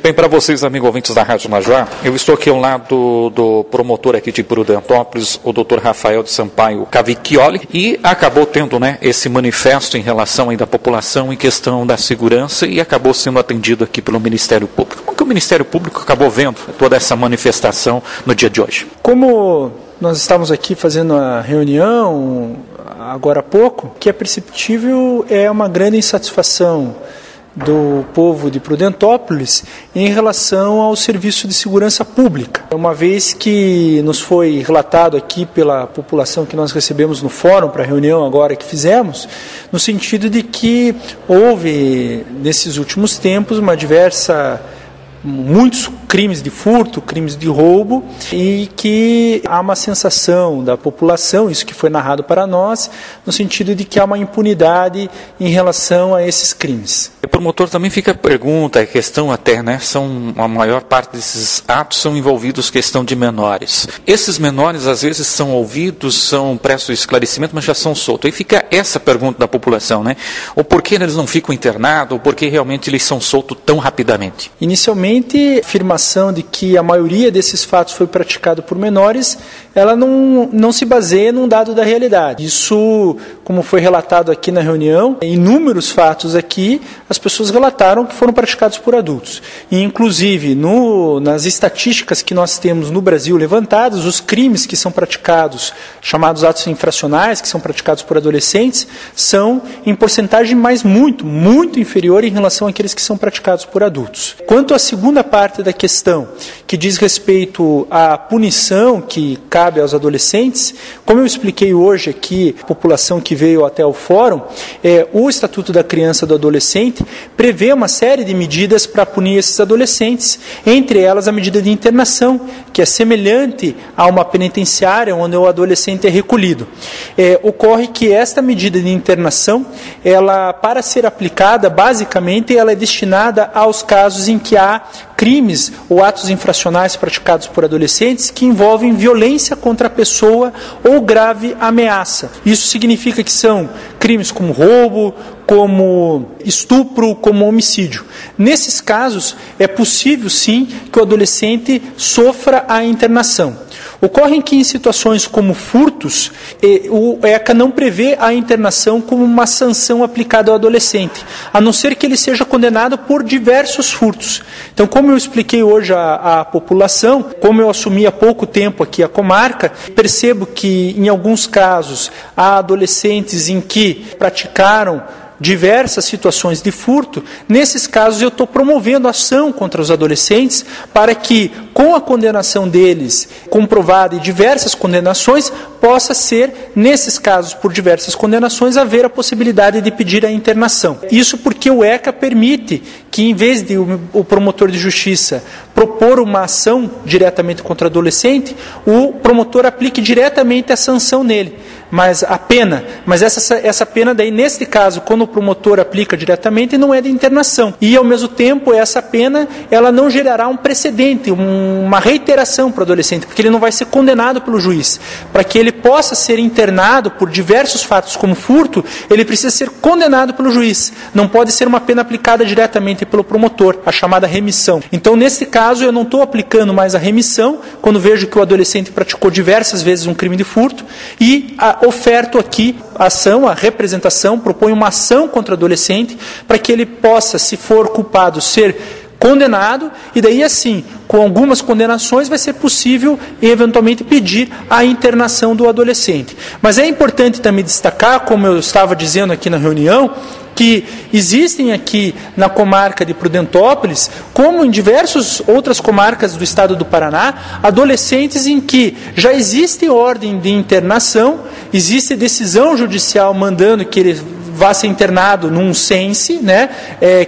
Bem, para vocês, amigos ouvintes da Rádio Najuá, eu estou aqui ao lado do promotor aqui de Prudentópolis, o Dr. Rafael de Sampaio Cavicchioli, e acabou tendo, esse manifesto em relação ainda à população em questão da segurança e acabou sendo atendido aqui pelo Ministério Público. Como que o Ministério Público acabou vendo toda essa manifestação no dia de hoje? Como nós estávamos aqui fazendo a reunião agora há pouco, o que é perceptível é uma grande insatisfação do povo de Prudentópolis em relação ao serviço de segurança pública. Uma vez que nos foi relatado aqui pela população que nós recebemos no fórum para a reunião agora que fizemos, no sentido de que houve, nesses últimos tempos, muitos crimes de furto, crimes de roubo, e que há uma sensação da população, isso que foi narrado para nós, no sentido de que há uma impunidade em relação a esses crimes. O promotor também fica a pergunta, a questão até, a maior parte desses atos são envolvidos questão de menores. Esses menores às vezes são ouvidos, prestam esclarecimento, mas já são soltos. Aí fica essa pergunta da população, O porquê eles não ficam internados, ou porquê realmente eles são soltos tão rapidamente? Inicialmente, a afirmação de que a maioria desses fatos foi praticado por menores, ela não se baseia num dado da realidade. Isso, como foi relatado aqui na reunião, inúmeros fatos aqui, as pessoas relataram que foram praticados por adultos. E, inclusive, nas estatísticas que nós temos no Brasil levantadas, os crimes que são praticados, chamados atos infracionais, que são praticados por adolescentes, são em porcentagem muito, muito inferior em relação àqueles que são praticados por adultos. Quanto à segunda parte da questão, que diz respeito à punição que cabe aos adolescentes, como eu expliquei hoje aqui, a população que veio até o fórum, o Estatuto da Criança e do Adolescente prevê uma série de medidas para punir esses adolescentes, entre elas a medida de internação, que é semelhante a uma penitenciária onde o adolescente é recolhido. Ocorre que esta medida de internação, ela, para ser aplicada, basicamente, ela é destinada aos casos em que há crimes ou atos infracionais praticados por adolescentes que envolvem violência contra a pessoa ou grave ameaça. Isso significa que são crimes como roubo, como estupro, como homicídio. Nesses casos, é possível sim que o adolescente sofra a internação. Ocorre que em situações como furtos, o ECA não prevê a internação como uma sanção aplicada ao adolescente, a não ser que ele seja condenado por diversos furtos. Então, como eu expliquei hoje à população, como eu assumi há pouco tempo aqui a comarca, percebo que em alguns casos há adolescentes em que praticaram diversas situações de furto. Nesses casos eu estou promovendo ação contra os adolescentes para que, com a condenação deles comprovada e diversas condenações, possa ser, nesses casos por diversas condenações, haver a possibilidade de pedir a internação. Isso porque o ECA permite que, em vez de o promotor de justiça propor uma ação diretamente contra o adolescente, o promotor aplique diretamente a sanção nele. Mas essa pena daí, neste caso, quando o promotor aplica diretamente, não é de internação. E, ao mesmo tempo, essa pena, ela não gerará um precedente, uma reiteração para o adolescente, porque ele não vai ser condenado pelo juiz. Para que ele possa ser internado por diversos fatos como furto, ele precisa ser condenado pelo juiz. Não pode ser uma pena aplicada diretamente pelo promotor, a chamada remissão. Então, nesse caso, eu não estou aplicando mais a remissão, quando vejo que o adolescente praticou diversas vezes um crime de furto, e oferto aqui a ação, a representação, propõe uma ação contra o adolescente para que ele possa, se for culpado, ser condenado, e daí assim, com algumas condenações, vai ser possível eventualmente pedir a internação do adolescente. Mas é importante também destacar, como eu estava dizendo aqui na reunião, que existem aqui na comarca de Prudentópolis, como em diversas outras comarcas do estado do Paraná, adolescentes em que já existe ordem de internação, existe decisão judicial mandando que ele vá ser internado num SENSE,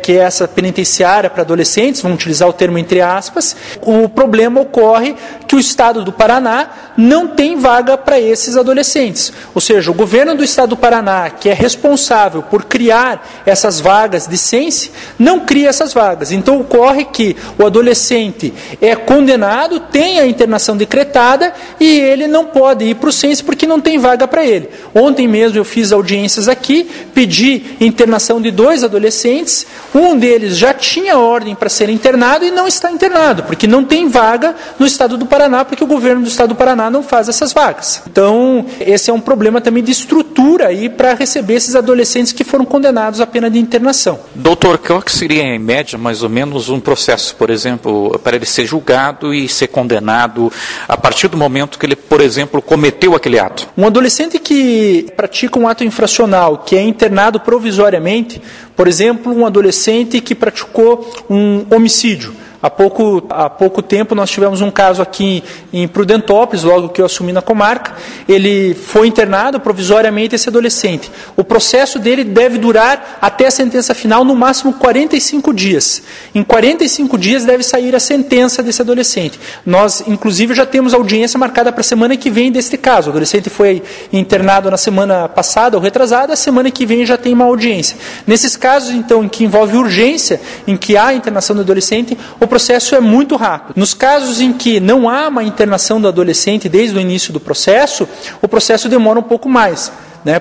que é essa penitenciária para adolescentes, vamos utilizar o termo entre aspas. O problema ocorre que o estado do Paraná não tem vaga para esses adolescentes. Ou seja, o governo do estado do Paraná, que é responsável por criar essas vagas de SENSE, não cria essas vagas. Então ocorre que o adolescente é condenado, tem a internação decretada e ele não pode ir para o SENSE porque não tem vaga para ele. Ontem mesmo eu fiz audiências aqui, pedi internação de 2 adolescentes, um deles já tinha ordem para ser internado e não está internado, porque não tem vaga no estado do Paraná, porque o governo do estado do Paraná não faz essas vagas. Então, esse é um problema também de estrutura aí para receber esses adolescentes que foram condenados à pena de internação. Doutor, qual que seria, em média, mais ou menos, um processo, por exemplo, para ele ser julgado e ser condenado a partir do momento que ele, por exemplo, cometeu aquele ato? Um adolescente que pratica um ato infracional, que é internado provisoriamente, por exemplo, um adolescente que praticou um homicídio. Há pouco tempo nós tivemos um caso aqui em Prudentópolis, logo que eu assumi na comarca. Ele foi internado provisoriamente, esse adolescente. O processo dele deve durar até a sentença final, no máximo 45 dias. Em 45 dias deve sair a sentença desse adolescente. Nós, inclusive, já temos audiência marcada para a semana que vem deste caso. O adolescente foi internado na semana passada ou retrasada, a semana que vem já tem uma audiência. Nesses casos, então, em que envolve urgência, em que há internação do adolescente, o processo é muito rápido. Nos casos em que não há uma internação do adolescente desde o início do processo, o processo demora um pouco mais.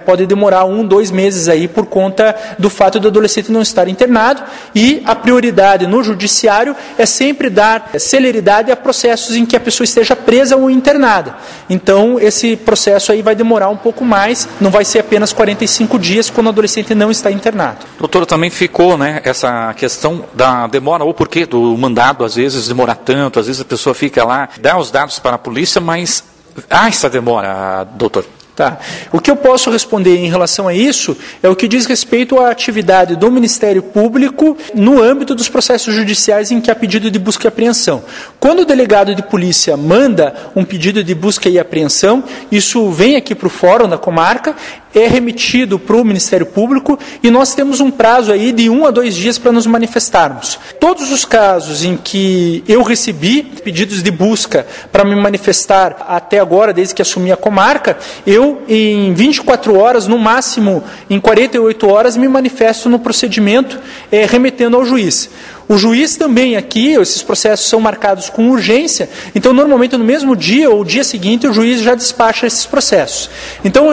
Pode demorar 1, 2 meses aí por conta do fato do adolescente não estar internado, e a prioridade no judiciário é sempre dar celeridade a processos em que a pessoa esteja presa ou internada. Então, esse processo aí vai demorar um pouco mais, não vai ser apenas 45 dias quando o adolescente não está internado. Doutor, também ficou essa questão da demora, ou porquê do mandado às vezes demorar tanto, às vezes a pessoa fica lá, dá os dados para a polícia, mas há essa demora, doutor. Tá. O que eu posso responder em relação a isso é o que diz respeito à atividade do Ministério Público no âmbito dos processos judiciais em que há pedido de busca e apreensão. Quando o delegado de polícia manda um pedido de busca e apreensão, isso vem aqui para o fórum da comarca, é remetido para o Ministério Público e nós temos um prazo aí de 1 a 2 dias para nos manifestarmos. Todos os casos em que eu recebi pedidos de busca para me manifestar até agora, desde que assumi a comarca, eu em 24 horas, no máximo em 48 horas, me manifesto no procedimento remetendo ao juiz. O juiz também aqui, esses processos são marcados com urgência, então normalmente no mesmo dia ou dia seguinte o juiz já despacha esses processos. Então,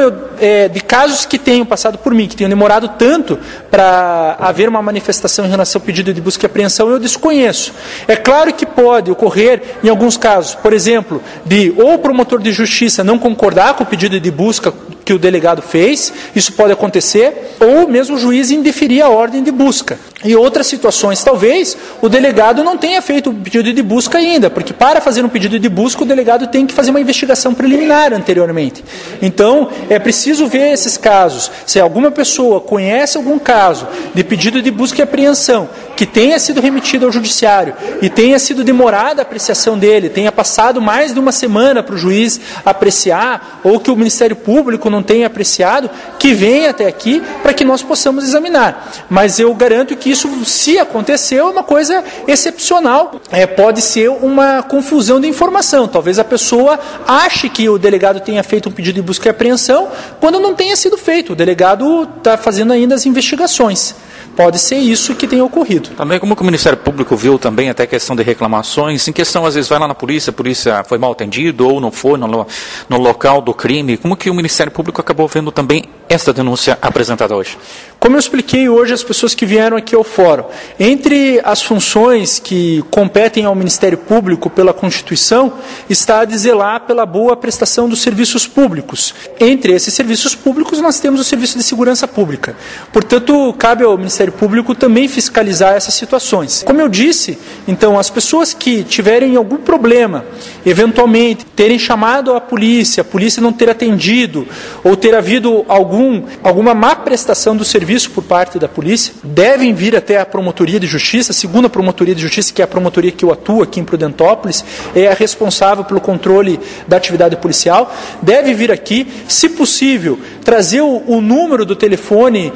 de casos que tenham passado por mim, que tenham demorado tanto para haver uma manifestação em relação ao pedido de busca e apreensão, eu desconheço. É claro que pode ocorrer em alguns casos, por exemplo, de ou o promotor de justiça não concordar com o pedido de busca que o delegado fez, isso pode acontecer, ou mesmo o juiz indeferir a ordem de busca. E outras situações, talvez, o delegado não tenha feito o pedido de busca ainda, porque para fazer um pedido de busca, o delegado tem que fazer uma investigação preliminar anteriormente. Então, é preciso ver esses casos. Se alguma pessoa conhece algum caso de pedido de busca e apreensão, que tenha sido remetido ao judiciário e tenha sido demorada a apreciação dele, tenha passado mais de uma semana para o juiz apreciar, ou que o Ministério Público não tenha apreciado, que venha até aqui para que nós possamos examinar. Mas eu garanto que isso, se aconteceu, é uma coisa excepcional. Pode ser uma confusão de informação. Talvez a pessoa ache que o delegado tenha feito um pedido de busca e apreensão quando não tenha sido feito. O delegado está fazendo ainda as investigações. Pode ser isso que tenha ocorrido. Também como que o Ministério Público viu também até a questão de reclamações, em questão às vezes vai lá na polícia, a polícia foi mal atendido ou não foi no local do crime, como que o Ministério Público acabou vendo também esta denúncia apresentada hoje? Como eu expliquei hoje às pessoas que vieram aqui ao fórum, entre as funções que competem ao Ministério Público pela Constituição, está a de zelar pela boa prestação dos serviços públicos. Entre esses serviços públicos, nós temos o Serviço de Segurança Pública. Portanto, cabe ao Ministério Público também fiscalizar essas situações. Como eu disse, então, as pessoas que tiverem algum problema, eventualmente terem chamado a polícia não ter atendido, ou ter havido alguma má prestação do serviço por parte da polícia, devem vir até a Promotoria de Justiça, segundo a Promotoria de Justiça, que é a promotoria que eu atuo aqui em Prudentópolis, é a responsável pelo controle da atividade policial, deve vir aqui, se possível, trazer o número do telefone,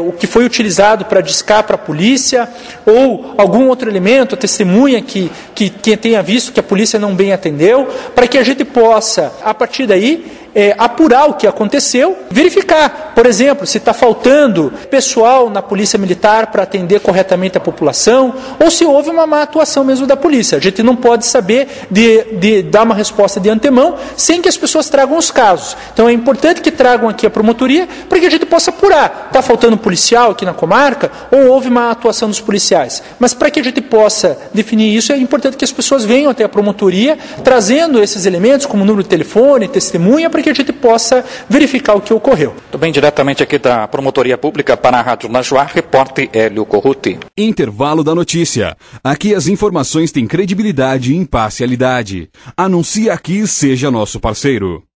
o que foi utilizado para discar para a polícia, ou algum outro elemento, a testemunha que tenha visto que a polícia não bem atendeu, para que a gente possa, a partir daí, apurar o que aconteceu, verificar por exemplo, se está faltando pessoal na polícia militar para atender corretamente a população, ou se houve uma má atuação mesmo da polícia. A gente não pode saber de dar uma resposta de antemão sem que as pessoas tragam os casos. Então é importante que tragam aqui a promotoria para que a gente possa apurar. Está faltando policial aqui na comarca ou houve má atuação dos policiais? Mas para que a gente possa definir isso, é importante que as pessoas venham até a promotoria trazendo esses elementos, como número de telefone, testemunha, para que a gente possa verificar o que ocorreu. Muito bem, diretamente aqui da Promotoria Pública para a Rádio Najuá, repórter Hélio Corruti. Intervalo da notícia. Aqui as informações têm credibilidade e imparcialidade. Anuncie aqui, seja nosso parceiro.